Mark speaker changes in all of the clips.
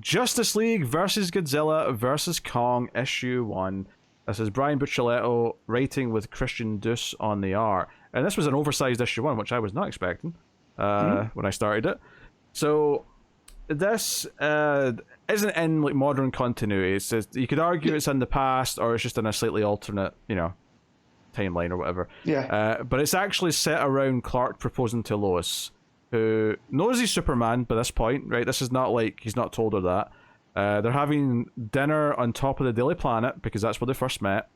Speaker 1: Justice League versus Godzilla versus Kong, issue 1. This is Brian Buccellato writing with Christian Duce on the art. And this was an oversized issue 1, which I was not expecting when I started it. So this isn't in like modern continuity. It's just, you could argue it's in the past, or it's just in a slightly alternate, timeline or whatever.
Speaker 2: Yeah.
Speaker 1: But it's actually set around Clark proposing to Lois, who knows he's Superman by this point, right? This is not like he's not told her that. They're having dinner on top of the Daily Planet because that's where they first met.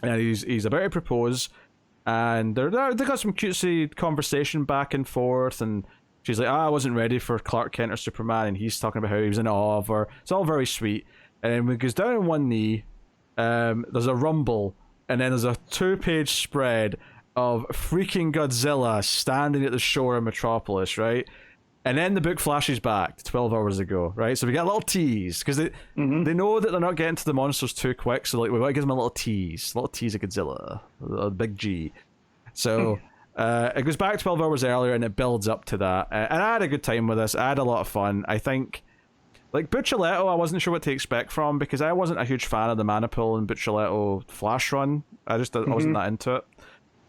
Speaker 1: And he's about to propose, and they got some cutesy conversation back and forth, and she's like, I wasn't ready for Clark Kent or Superman, and he's talking about how he was in awe of her. It's all very sweet. And when he goes down on one knee, there's a rumble, and then there's a 2-page spread of freaking Godzilla standing at the shore of Metropolis, right? And then the book flashes back to 12 hours ago, right? So we get a little tease, because they know that they're not getting to the monsters too quick, so like we want to give them a little tease of Godzilla, a big G. So it goes back 12 hours earlier, and it builds up to that. And I had a good time with this. I had a lot of fun. I think, like, Buccellato, I wasn't sure what to expect from, because I wasn't a huge fan of the Manapul and Buccellato Flash run. I wasn't that into it.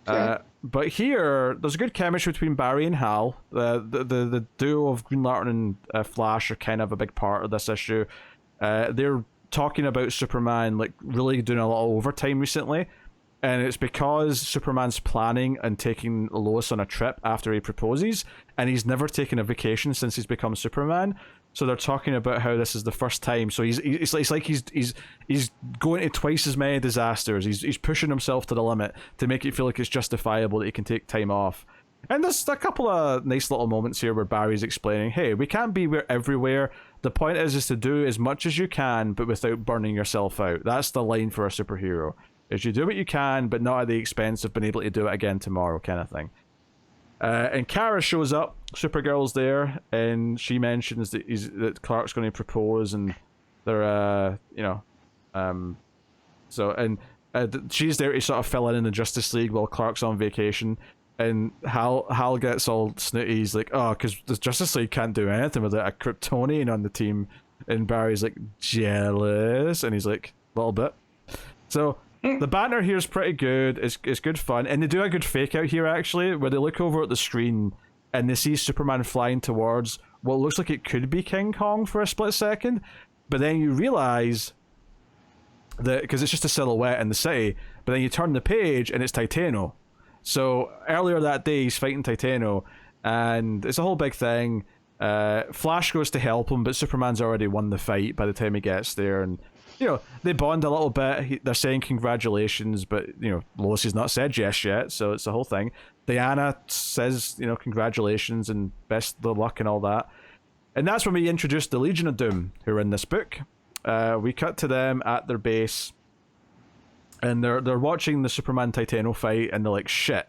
Speaker 2: Yeah.
Speaker 1: But here, there's a good chemistry between Barry and Hal. The duo of Green Lantern and Flash are kind of a big part of this issue. They're talking about Superman, like, really doing a lot of overtime recently. And it's because Superman's planning and taking Lois on a trip after he proposes, and he's never taken a vacation since he's become Superman. So they're talking about how this is the first time. So it's like he's going to twice as many disasters. He's pushing himself to the limit to make it feel like it's justifiable that he can take time off. And there's a couple of nice little moments here where Barry's explaining, hey, we can't be everywhere. The point is to do as much as you can, but without burning yourself out. That's the line for a superhero. Is you do what you can, but not at the expense of being able to do it again tomorrow, kind of thing. And Kara shows up. Supergirl's there, and she mentions that Clark's going to propose, and they're she's there to sort of fill in the Justice League while Clark's on vacation. And Hal gets all snooty. He's like, oh, because the Justice League can't do anything without a Kryptonian on the team. And Barry's like, jealous, and he's like, a little bit. So the banter here is pretty good. It's good fun, and they do a good fake out here actually, where they look over at the screen and they see Superman flying towards what looks like it could be King Kong for a split second, but then you realize that because it's just a silhouette in the city, but then you turn the page and it's Titano. So earlier that day he's fighting Titano, and it's a whole big thing. Flash goes to help him, but Superman's already won the fight by the time he gets there, and they bond a little bit. They're saying congratulations, but Lois has not said yes yet, so it's the whole thing. Diana says congratulations and best of luck and all that, and that's when we introduce the Legion of Doom, who are in this book. We cut to them at their base, and they're watching the Superman Titano fight, and they're like, shit,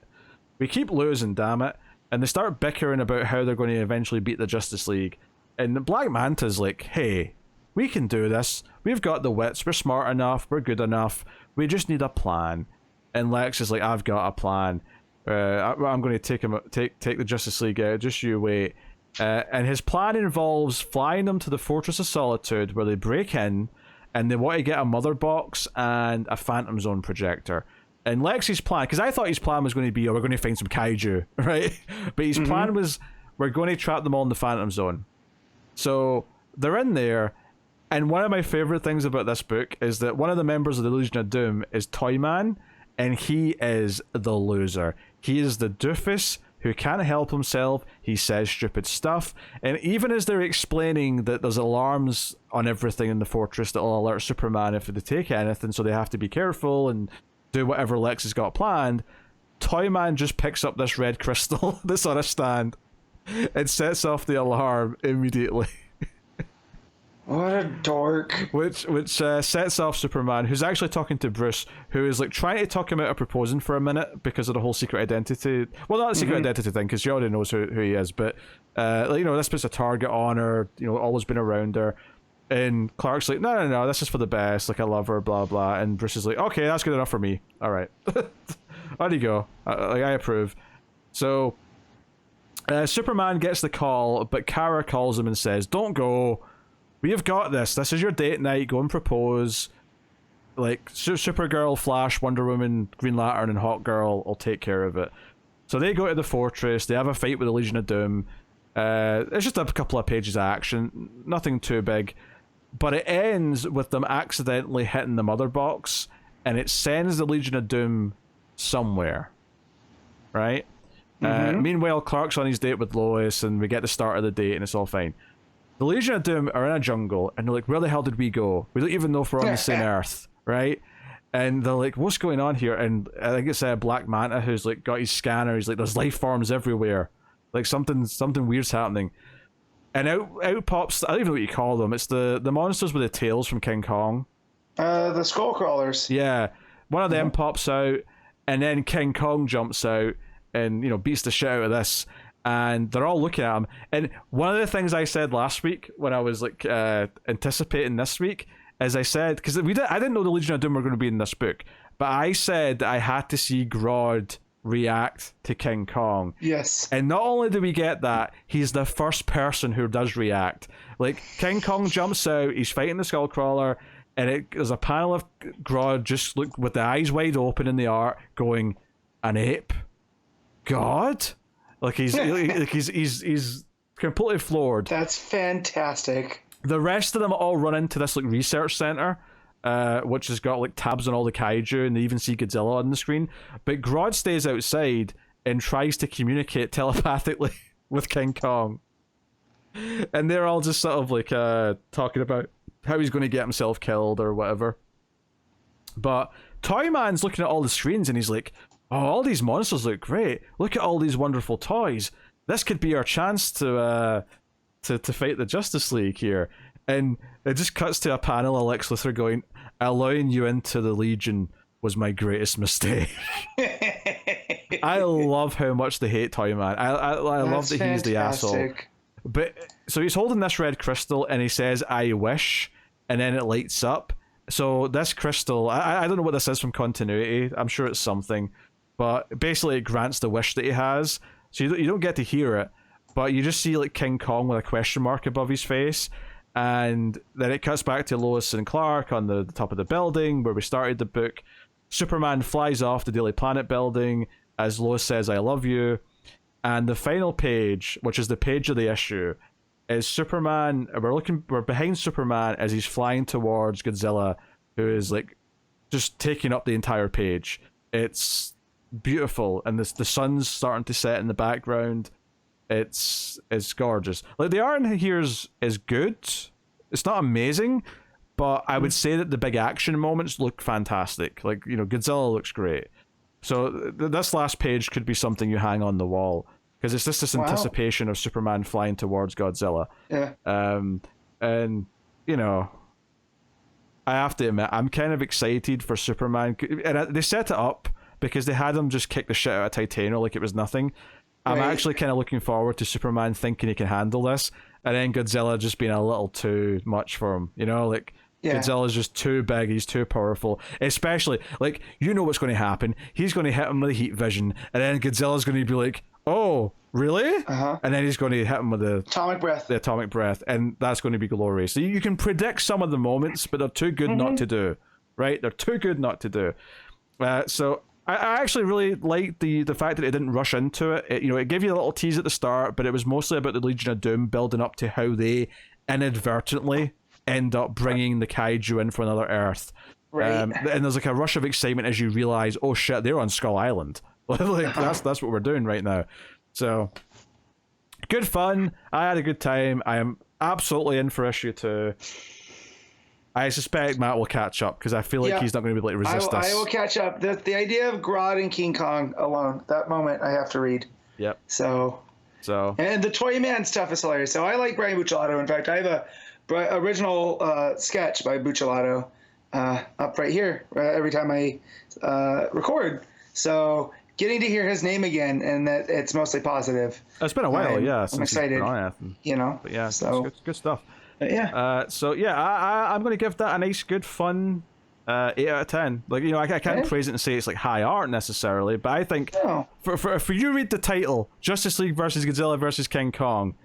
Speaker 1: we keep losing, damn it. And they start bickering about how they're going to eventually beat the Justice League, and the Black Manta's like, hey, we can do this. We've got the wits. We're smart enough. We're good enough. We just need a plan. And Lex is like, I've got a plan. I'm going to take the Justice League out. Just you wait. And his plan involves flying them to the Fortress of Solitude, where they break in, and they want to get a mother box and a Phantom Zone projector. And Lex's plan, because I thought his plan was going to be, we're going to find some kaiju, right? But his plan was, we're going to trap them all in the Phantom Zone. So they're in there. And one of my favorite things about this book is that one of the members of the Legion of Doom is Toyman, and he is the loser. He is the doofus who can't help himself. He says stupid stuff. And even as they're explaining that there's alarms on everything in the fortress that will alert Superman if they take anything, so they have to be careful and do whatever Lex has got planned, Toyman just picks up this red crystal that's on a stand and sets off the alarm immediately.
Speaker 2: What a dork.
Speaker 1: Which sets off Superman, who's actually talking to Bruce, who is like trying to talk him out of proposing for a minute because of the whole secret identity. Well, not the secret identity thing, because she already knows who he is, but this puts a target on her, always been around her. And Clark's like, no, this is for the best, like, I love her, blah blah. And Bruce is like, okay, that's good enough for me. All right. There you go. I approve. So Superman gets the call, but Kara calls him and says, don't go. we have got this. This is your date night. Go and propose. Like, Supergirl, Flash, Wonder Woman, Green Lantern, and Hawkgirl will take care of it. So they go to the fortress. They have a fight with the Legion of Doom. It's just a couple of pages of action. Nothing too big. But it ends with them accidentally hitting the mother box, and it sends the Legion of Doom somewhere. Right? Meanwhile, Clark's on his date with Lois, and we get the start of the date, and it's all fine. The Legion of Doom are in a jungle, and they're like, where the hell did we go? We don't even know if we're on the same Earth, right? And they're like, what's going on here? And I think it's Black Manta who's like got his scanner. He's like, there's life forms everywhere. Like something weird's happening. And out pops, I don't even know what you call them. It's the monsters with the tails from King Kong.
Speaker 2: The skull crawlers.
Speaker 1: Yeah. One of them pops out, and then King Kong jumps out and, beats the shit out of this. And they're all looking at him. And one of the things I said last week when I was like anticipating this week is I said, because I didn't know the Legion of Doom were going to be in this book, but I said that I had to see Grodd react to King Kong.
Speaker 2: Yes.
Speaker 1: And not only do we get that, he's the first person who does react. Like, King Kong jumps out, he's fighting the Skullcrawler, and there's a panel of Grodd just look with the eyes wide open in the art, going, an ape? God? Like he's completely floored.
Speaker 2: That's fantastic.
Speaker 1: The rest of them all run into this like research center, which has got like tabs on all the kaiju, and they even see Godzilla on the screen. But Grodd stays outside and tries to communicate telepathically with King Kong, and they're all just sort of like talking about how he's going to get himself killed or whatever. But Toyman's looking at all the screens and he's like, oh, all these monsters look great. Look at all these wonderful toys. This could be our chance to fight the Justice League here. And it just cuts to a panel of Lex Luthor going, allowing you into the Legion was my greatest mistake. I love how much they hate Toyman. I love that he's the asshole. But so he's holding this red crystal and he says, I wish, and then it lights up. So this crystal, I don't know what this is from continuity. I'm sure it's something. But basically it grants the wish that he has. So you don't get to hear it, but you just see like King Kong with a question mark above his face. And then it cuts back to Lois and Clark on the top of the building where we started the book. Superman flies off the Daily Planet building as Lois says, I love you. And the final page, which is the page of the issue, is Superman. We're behind Superman as he's flying towards Godzilla, who is like just taking up the entire page. It's beautiful, and the sun's starting to set in the background. It's gorgeous. Like the art in here is good. It's not amazing, but I would say that the big action moments look fantastic. Like, Godzilla looks great. So this last page could be something you hang on the wall, because it's just this anticipation of Superman flying towards Godzilla.
Speaker 2: Yeah.
Speaker 1: And I have to admit, I'm kind of excited for Superman, and they set it up because they had him just kick the shit out of Titano like it was nothing. I'm actually kind of looking forward to Superman thinking he can handle this, and then Godzilla just being a little too much for him. Godzilla's just too big, he's too powerful. Especially, like, what's going to happen. He's going to hit him with the heat vision, and then Godzilla's going to be like, oh, really?
Speaker 2: Uh-huh.
Speaker 1: And then he's going to hit him with the atomic breath, and that's going to be glorious. So you can predict some of the moments, but they're too good not to do. Right? They're too good not to do. So I actually really liked the fact that it didn't rush into it. It gave you a little tease at the start, but it was mostly about the Legion of Doom building up to how they inadvertently end up bringing the kaiju in from another Earth.
Speaker 2: Right.
Speaker 1: And there's like a rush of excitement as you realize, oh shit, they're on Skull Island. Like that's what we're doing right now. So good fun. I had a good time. I am absolutely in for issue 2. I suspect Matt will catch up because I feel like he's not going to be able to resist this.
Speaker 2: I will catch up. The idea of Grodd and King Kong alone, that moment I have to read.
Speaker 1: Yep.
Speaker 2: So and the Toyman stuff is hilarious. So I like Brian Buccellato. In fact, I have a original sketch by Buccellato up right here every time I record. So getting to hear his name again, and that it's mostly positive.
Speaker 1: It's been a while, since
Speaker 2: I'm excited.
Speaker 1: He's been on it.
Speaker 2: But
Speaker 1: yeah,
Speaker 2: so
Speaker 1: it's good stuff.
Speaker 2: Yeah.
Speaker 1: I'm going to give that a nice, good, fun 8 out of 10. Like, I can't praise it and say it's like high art necessarily, but I think for you read the title, Justice League versus Godzilla versus King Kong,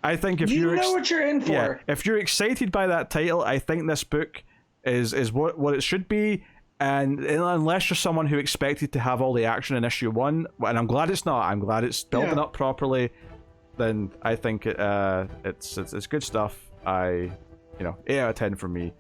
Speaker 1: I think if
Speaker 2: you know what you're in for.
Speaker 1: Yeah, if you're excited by that title, I think this book is what it should be. And unless you're someone who expected to have all the action in issue 1, and I'm glad it's not, I'm glad it's building up properly, then I think it's good stuff. 8 out of 10 for me.